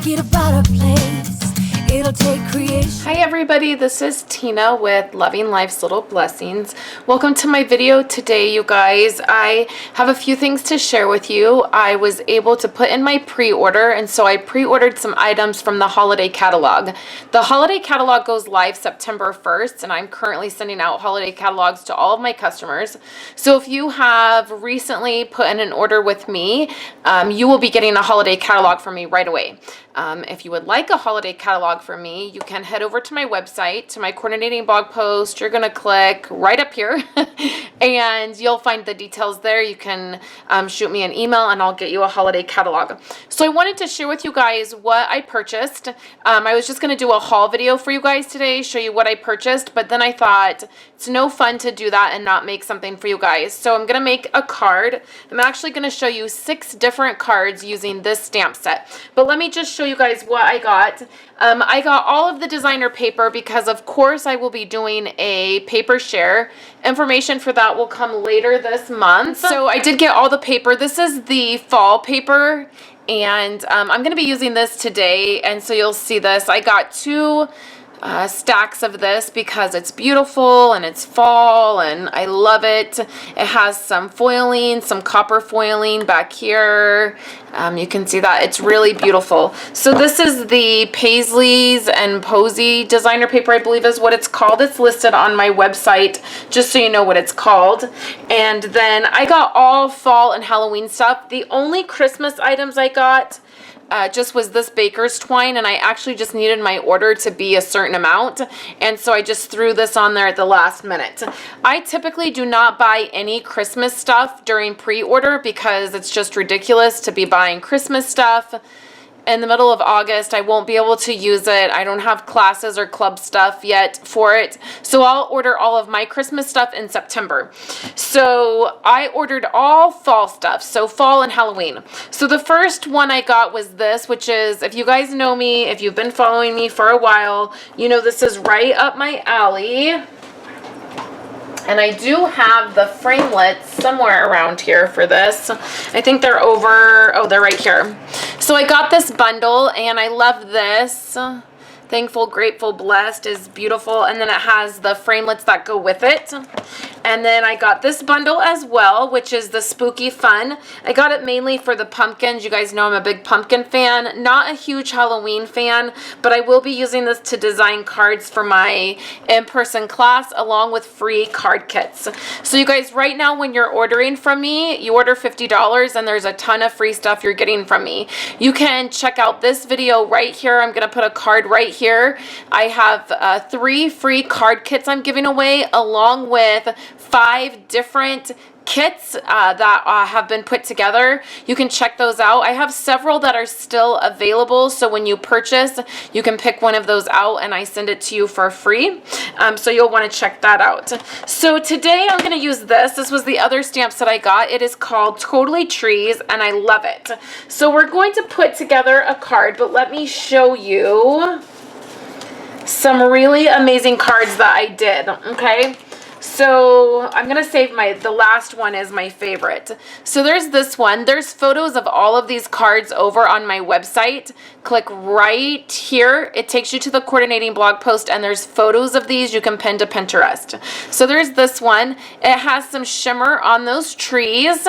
make it a better place. It'll take creation. Hi everybody, this is Tina with Loving Life's Little Blessings. Welcome to my video today, you guys. I have a few things to share with you. I was able to put in my pre-order, and so I pre-ordered some items from the holiday catalog. The holiday catalog goes live September 1st, and I'm currently sending out holiday catalogs to all of my customers. So if you have recently put in an order with me, you will be getting a holiday catalog from me right away. If you would like a holiday catalog from me, you can head over to my website, to my coordinating blog post. You're going to click right up here and you'll find the details there. You can shoot me an email and I'll get you a holiday catalog. So I wanted to share with you guys what I purchased. I was just going to do a haul video for you guys today, show you what I purchased, but then I thought it's no fun to do that and not make something for you guys. So I'm going to make a card. I'm actually going to show you 6 different cards using this stamp set. But let me just show you guys what I got. I got all of the designer paper because of course I will be doing a paper share. Information for that will come later this month. So I did get all the paper. This is the fall paper, and I'm going to be using this today, and so you'll see this. I got 2 stacks of this because it's beautiful and it's fall and I love it. It has some foiling, some copper foiling back here. You can see that it's really beautiful. So this is the Paisleys and Posey designer paper, I believe is what it's called. It's listed on my website just so you know what it's called. And then I got all fall and Halloween stuff. The only Christmas items I got just was this baker's twine, and I actually just needed my order to be a certain amount, and so I just threw this on there at the last minute. I typically do not buy any Christmas stuff during pre-order because it's just ridiculous to be buying Christmas stuff in the middle of August. I won't be able to use it. I don't have classes or club stuff yet for it. So I'll order all of my Christmas stuff in September. So I ordered all fall stuff. So fall and Halloween. So the first one I got was this, which is, if you guys know me, if you've been following me for a while, you know this is right up my alley. And I do have the framelits somewhere around here for this. I think they're over, oh, they're right here. So I got this bundle and I love this. Thankful, Grateful, Blessed is beautiful. And then it has the framelits that go with it. And then I got this bundle as well, which is the Spooky Fun. I got it mainly for the pumpkins. You guys know I'm a big pumpkin fan. Not a huge Halloween fan, but I will be using this to design cards for my in-person class along with free card kits. So you guys, right now when you're ordering from me, you order $50 and there's a ton of free stuff you're getting from me. You can check out this video right here. I'm going to put a card right here. I have 3 free card kits I'm giving away along with 5 different kits that have been put together. You can check those out. I have several that are still available, so when you purchase, you can pick one of those out and I send it to you for free. So you'll want to check that out. So today I'm going to use this. This was the other stamps that I got. It is called Totally Trees and I love it. So we're going to put together a card, but let me show you some really amazing cards that I did, okay? So I'm going to save the last one is my favorite. So there's this one. There's photos of all of these cards over on my website. Click right here. It takes you to the coordinating blog post and there's photos of these you can pin to Pinterest. So there's this one. It has some shimmer on those trees.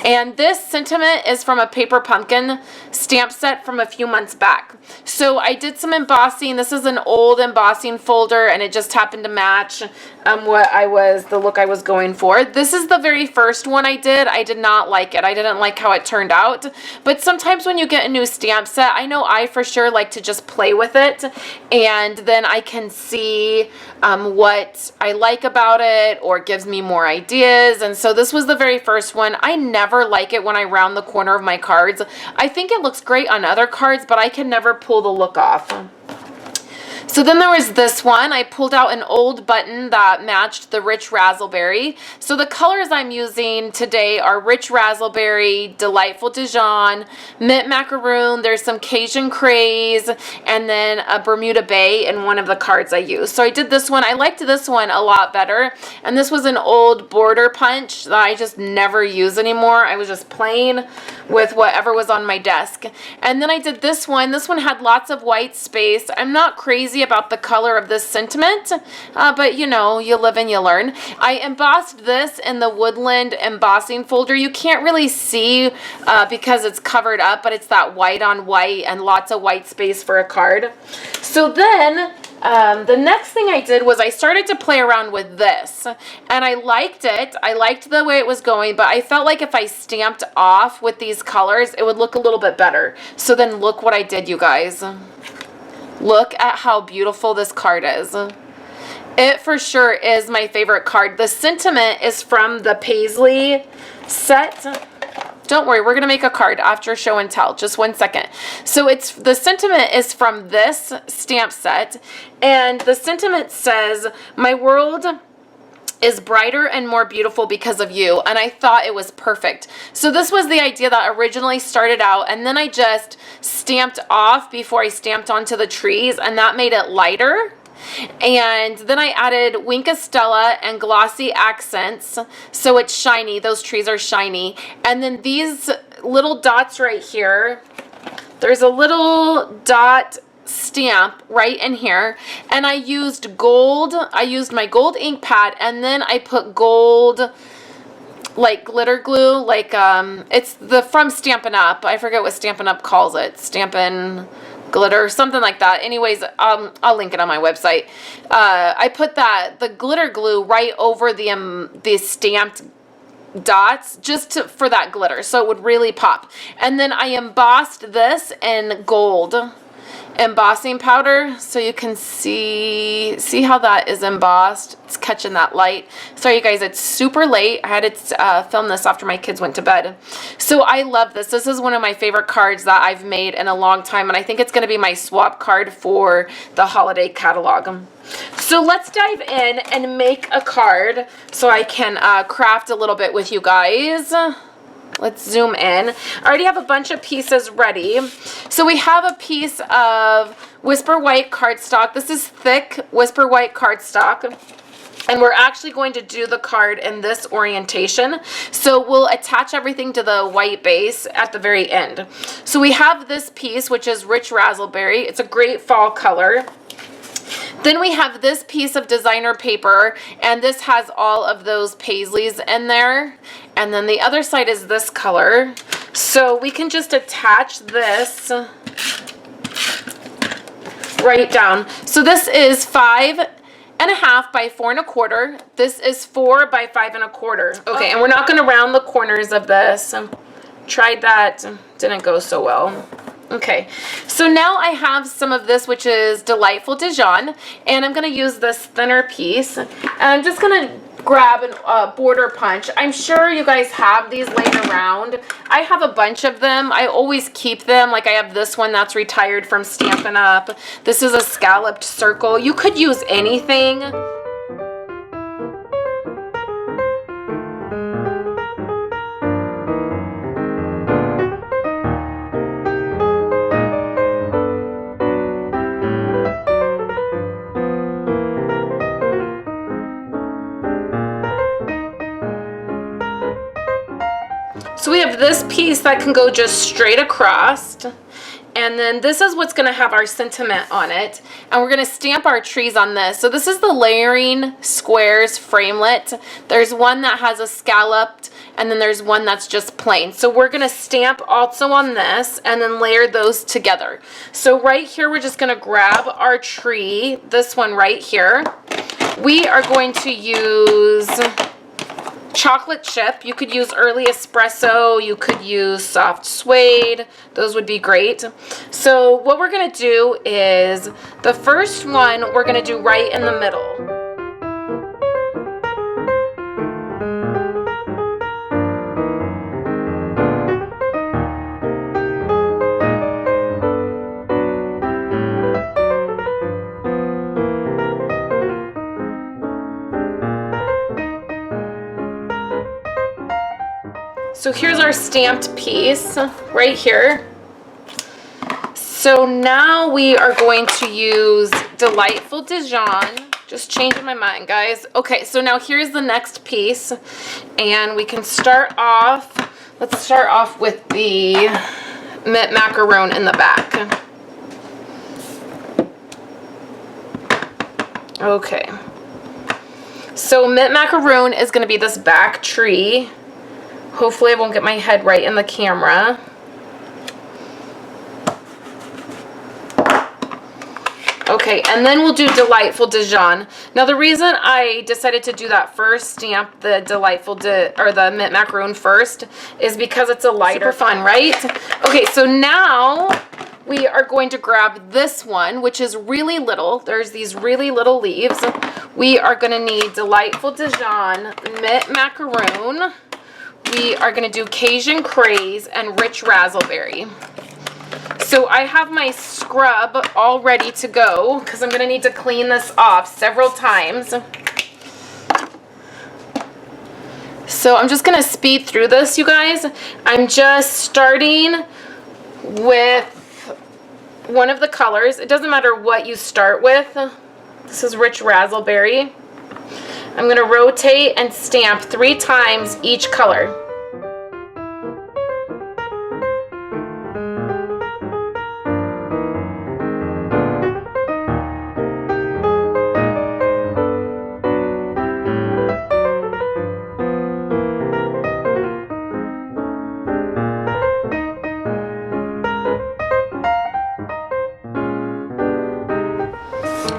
And this sentiment is from a paper pumpkin stamp set from a few months back. So I did some embossing. This is an old embossing folder and it just happened to match the look I was going for. This is the very first one I did. I did not like it. I didn't like how it turned out. But sometimes when you get a new stamp set, I know I for sure like to just play with it and then I can see what I like about it or it gives me more ideas. And so this was the very first one. I never like it when I round the corner of my cards. I think it looks great on other cards, but I can never pull the look off. So then there was this one. I pulled out an old button that matched the rich raspberry. So the colors I'm using today are rich raspberry, delightful Dijon, mint macaroon, there's some Cajun craze, and then a Bermuda Bay in one of the cards I used. So I did this one. I liked this one a lot better. And this was an old border punch that I just never use anymore. I was just playing with whatever was on my desk. And then I did this one. This one had lots of white space. I'm not crazy about the color of this sentiment, but you know, you live and you learn. I embossed this in the Woodland embossing folder. You can't really see because it's covered up, but it's that white on white and lots of white space for a card. So then the next thing I did was I started to play around with this, and I liked it. I liked the way it was going, but I felt like if I stamped off with these colors, it would look a little bit better. So then look what I did, you guys. Look at how beautiful this card is. It for sure is my favorite card. The sentiment is from the Paisley set. Don't worry, we're gonna make a card after show and tell. Just 1 second. So the sentiment is from this stamp set, and the sentiment says, "My world is brighter and more beautiful because of you," and I thought it was perfect. So this was the idea that originally started out, and then I just stamped off before I stamped onto the trees, and that made it lighter. And then I added Winkastella and glossy accents, so it's shiny. Those trees are shiny. And then these little dots right here, there's a little dot stamp right in here, and I used gold. I used my gold ink pad, and then I put gold like glitter glue, like it's from Stampin' Up. I forget what Stampin' Up calls it. Stampin' glitter, something like that. Anyways, I'll link it on my website. I put the glitter glue right over the stamped dots just for that glitter, so it would really pop. And then I embossed this in gold embossing powder, so you can see how that is embossed. It's catching that light. Sorry you guys, it's super late. I had to film this after my kids went to bed. So I love this. This is one of my favorite cards that I've made in a long time, and I think it's going to be my swap card for the holiday catalog. So let's dive in and make a card so I can craft a little bit with you guys. Let's zoom in. I already have a bunch of pieces ready. So we have a piece of Whisper White cardstock. This is thick Whisper White cardstock. And we're actually going to do the card in this orientation. So we'll attach everything to the white base at the very end. So we have this piece, which is Rich Raspberry. It's a great fall color. Then we have this piece of designer paper, and this has all of those paisleys in there. And then the other side is this color. So we can just attach this right down. So this is 5.5 by 4 1/4. This is 4 by 5 1/4. Okay, and we're not going to round the corners of this. Tried that, didn't go so well. Okay, so now I have some of this, which is Delightful Dijon, and I'm going to use this thinner piece, and I'm just going to grab a border punch. I'm sure you guys have these laying around. I have a bunch of them. I always keep them. Like I have this one that's retired from Stampin' Up. This is a scalloped circle. You could use anything. So we have this piece that can go just straight across, and then this is what's going to have our sentiment on it, and we're going to stamp our trees on this. So this is the Layering Squares framelit. There's one that has a scalloped, and then there's one that's just plain. So we're going to stamp also on this and then layer those together. So right here we're just going to grab our tree, this one right here. We are going to use chocolate chip. You could use early espresso, you could use soft suede. Those would be great. So what we're going to do is the first one we're going to do right in the middle. So here's our stamped piece right here. So now we are going to use Delightful Dijon. Just changing my mind, guys. Okay, so now here's the next piece. And we can start off, let's start off with the mint macaroon in the back. Okay. So mint macaroon is going to be this back tree. Hopefully I won't get my head right in the camera. Okay, and then we'll do Delightful Dijon. Now the reason I decided to do that first, stamp the the mint macaroon first, is because it's a lighter. Super fun, right? Okay, so now we are going to grab this one, which is really little. There's these really little leaves. We are going to need Delightful Dijon, mint macaroon. We are going to do Cajun Craze and Rich Razzleberry. So I have my scrub all ready to go because I'm going to need to clean this off several times. So I'm just going to speed through this, you guys. I'm just starting with one of the colors. It doesn't matter what you start with. This is Rich Razzleberry. I'm going to rotate and stamp 3 times each color.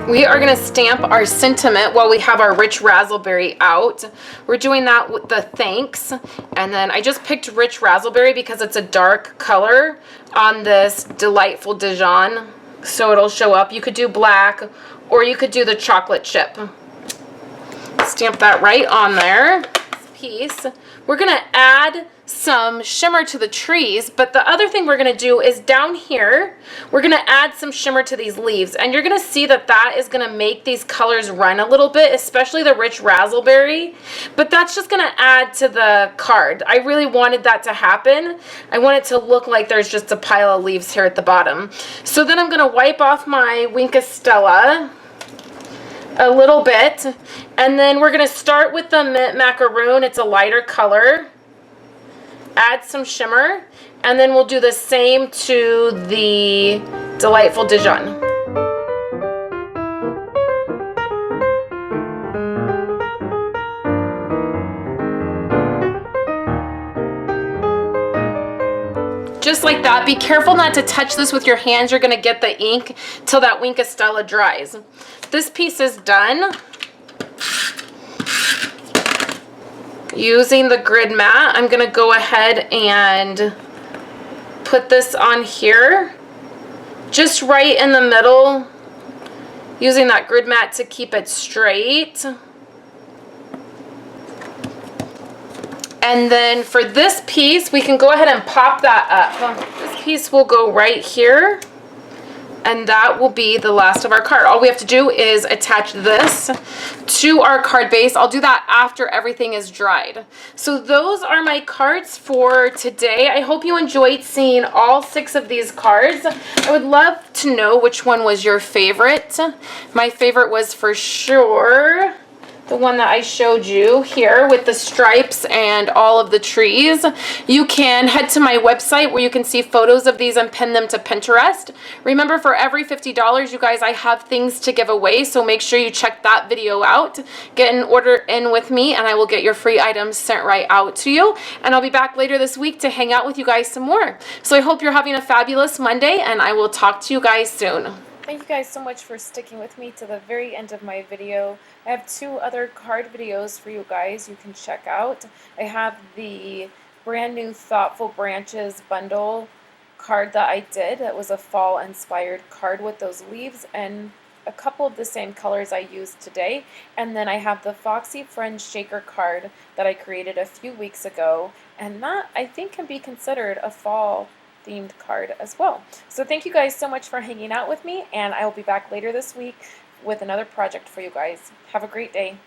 We are going to stamp our sentiment while we have our Rich Razzleberry out. We're doing that with the thanks. And then I just picked Rich Razzleberry because it's a dark color on this Delightful Dijon. So it'll show up. You could do black or you could do the chocolate chip. Stamp that right on there. This piece. We're going to add some shimmer to the trees, but the other thing we're going to do is down here, we're going to add some shimmer to these leaves, and you're going to see that that is going to make these colors run a little bit, especially the Rich Razzleberry, but that's just going to add to the card. I really wanted that to happen. I want it to look like there's just a pile of leaves here at the bottom. So then I'm going to wipe off my Wink of Stella a little bit, and then we're going to start with the mint macaroon. It's a lighter color. Add some shimmer, and then we'll do the same to the Delightful Dijon. Just like that. Be careful not to touch this with your hands. You're going to get the ink till that Wink of Stella dries. This piece is done. Using the grid mat, I'm going to go ahead and put this on here, just right in the middle, using that grid mat to keep it straight. And then for this piece, we can go ahead and pop that up. This piece will go right here. And that will be the last of our card. All we have to do is attach this to our card base. I'll do that after everything is dried. So those are my cards for today. I hope you enjoyed seeing all 6 of these cards. I would love to know which one was your favorite. My favorite was for sure the one that I showed you here with the stripes and all of the trees. You can head to my website where you can see photos of these and pin them to Pinterest. Remember, for every $50, you guys, I have things to give away, so make sure you check that video out. Get an order in with me and I will get your free items sent right out to you. And I'll be back later this week to hang out with you guys some more. So I hope you're having a fabulous Monday, and I will talk to you guys soon. Thank you guys so much for sticking with me to the very end of my video. I have 2 other card videos for you guys you can check out. I have the brand new Thoughtful Branches bundle card that I did. It was a fall inspired card with those leaves and a couple of the same colors I used today. And then I have the Foxy Friends Shaker card that I created a few weeks ago, and that I think can be considered a fall themed card as well. So thank you guys so much for hanging out with me, and I will be back later this week with another project for you guys. Have a great day.